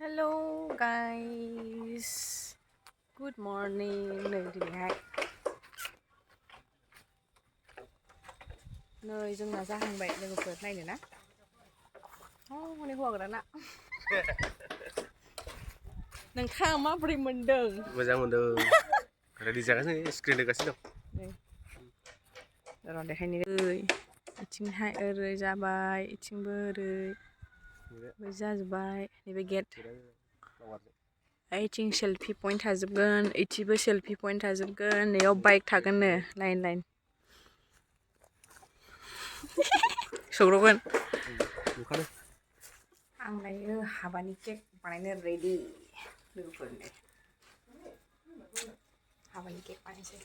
Hello guys, good morning. नै दिनैहाय नै जोंना जाहांबाय लोगोफोर नायनो ना हनै हौवा गोदाना नोंथाङा माबोरै मोनदों? मोजां मोनदों। रेडि जागासिनो स्क्रिन होगासिनो दं। र' देखायनो इथिंहाय ओरै जाबाय इथिंबो ओरै जाजोब्बाय नैबे गेट ओइथिं सेल्फि पइन्ट थाजोबगोन इथिंबो सेल्फि पइन्ट थाजोबगोन नैयाव बाइक थागोननो लाइन सौग्रावगोन आं दायो हाबानि केक बानायनो रेडि लोगोफोरनो हाबानि केक बानायसै।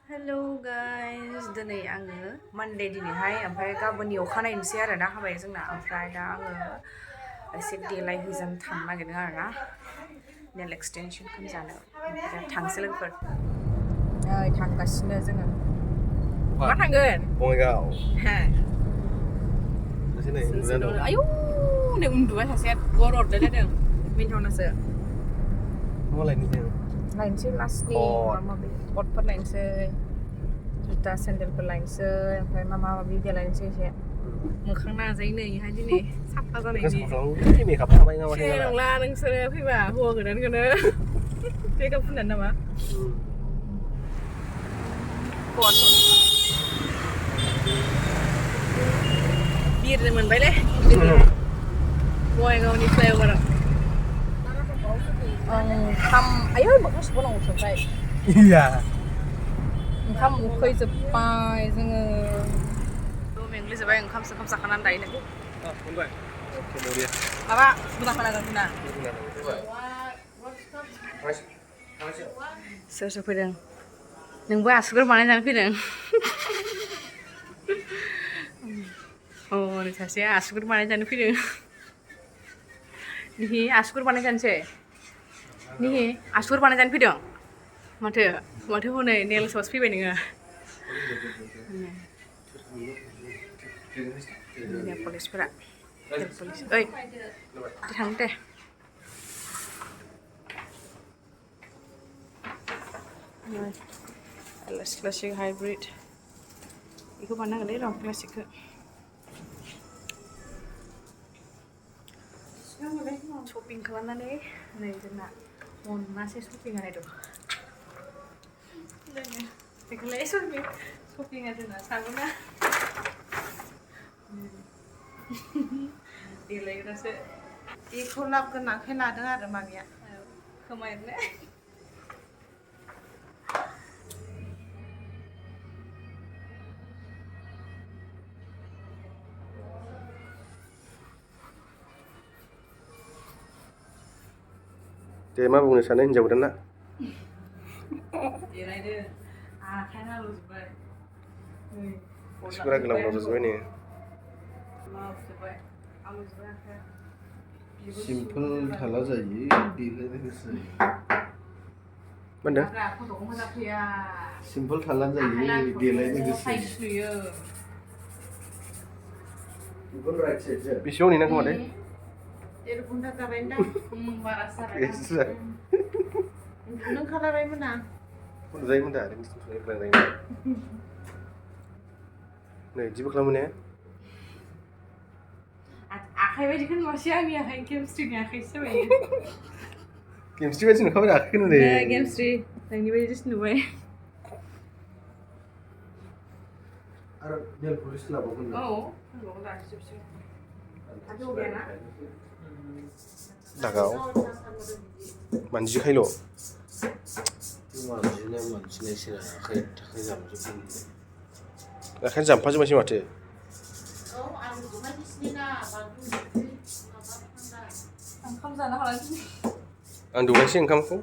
हेलौ गाइस, दिनै आङो मानडे दिनैहाय ओमफ्राय गाबोननि अखानायनोसै आरो ना हाबाया जोंना। ओमफ्राय दा आङो एसे देलायहोजानो थांनो नागिरदों आरो ना नेल एक्सटेनसन खालामजानो। ओमफ्राय थांसै लोगोफोर। नै थांगासिनो जोङो। मा थांगोन? बङाइगाव। आयौ नै उन्दुबाय सासेया गर अरलायलायदों मिनिथावनासो। मा लायनो लायनोसै लास्टनि माबा माबि कटफोर लायनोसै जुथा सेन्देलफोर लायनोसै ओमफ्राय माबा माबि देलायनोसै एसे मोखां नाजायो नै इहा दिनै साफा जानायनि मेकआप थाबाय नामा नंला नोंसोरो फैबा हौवा गोदानखौनो मेकआप फुननानै नामा बिरनो मोनबायलै बङाइगावनि फ्लाइअभाराव ओंखाम आयै मोखां सुबावनांगौसो ओमफ्राय ओंखाम उखैजोब्बाय जोङो मेंग्लिजोब्बाय ओंखाम सोंखाम जाखानानै दायो माबा बुरजा होनांगोन जोंना सोर सोर फैदों? नोंबो आसुगुर बानायजानो फैदों? नै सासेया आसुगुर बानायजानो फैदों। निहि आसुगुर बानायजानोसै? निहि आसुगुर बानायजानो फैदों? माथो हनै नेल्सआवसो फैबाय नोङो। नेल पलिसफोरा नेल पलिस ओइ थांनो दे। क्लासिक हाइब्रिद बेखौ बानायनांगोनलै र' क्लासिकखौ। शपिं खालामनानै नै जोंना अनलासो शपिंआ नायदो जोङो बेखौलाय शपिंआ जोंना साबोना देलायग्रासो बेखौ लाबोगोनांखाय लादों आरो मामिया खोमा एरनो दे मा बुंनो सानो हिनजाव गोदाना? देलायदो आखायानो आलौजोब्बाय आसुगुरा गोलाव गोलाव जाजोब्बाय नो। आलौजोब्बाय आखाया। सिम्पोल थाला जायो देलायनो गोसो जायो। मा होनदों? फट'खौ मोजां फैया। सिम्पोल थाला जायो देलायनो गोसो नुयो। बेसेबां नेनांगौ मादै? 1.5 घन्टा जाबायदां। बारासो जाबाय। उन्दुनो ओंखारलायबायमोन आं। उन्दुजायोमोन दा नै बिदिबो खालामो ने? आखाइ बायदिखौ नुवासै आंनि आखाइ केमिस्ट्रिनि आखाइसो जाबाय। केमिस्ट्रि बायदि नुखाबाय आखाइखौनो नै। केमिस्ट्रि नोंनि बायदिसो नुबाय। आरो नेल पलिस लाबावगोन ना? औ फुङाव दानजोबसै। लागाव मानजिखायल'। मानजिनायसो आखाइ थाखाइ जामजोबदों। आखाइयानो जामफाजोबबायसो माथो। औ आलौजोबबाय बिसिनिना बांद्राय माबा ओंखाम जानो हाला दिनै। आं दौनायसै ओंखामखौ।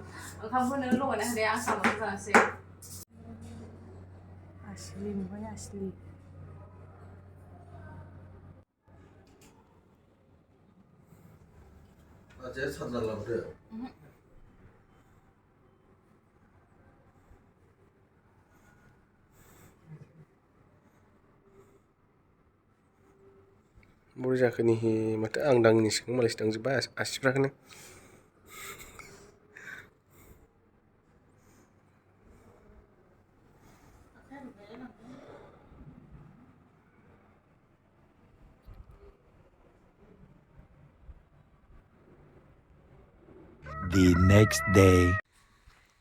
ओंखामखौ नोङो लगायना होदे आं साल'सो जानोसै। आसलि नुबाय आसलि। बाजैया चार्जार लाबोदो। बोरै जाखोनि माथो आं दाङिनि सिगां मालायसो दांजोब्बाय आसिफ्राखौनो The next day.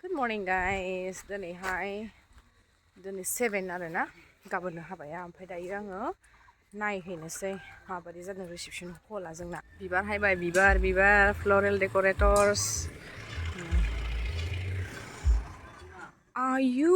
Good morning guys. Diनै 7 आरोना गाबोननो हाबाया ओमफ्राय दायो आङो नायहैनोसै माबायदि जादों रिसेपसन हला जोंना बिबार हायबाय बिबार फ्लरेल डेकोरेटर्स आयु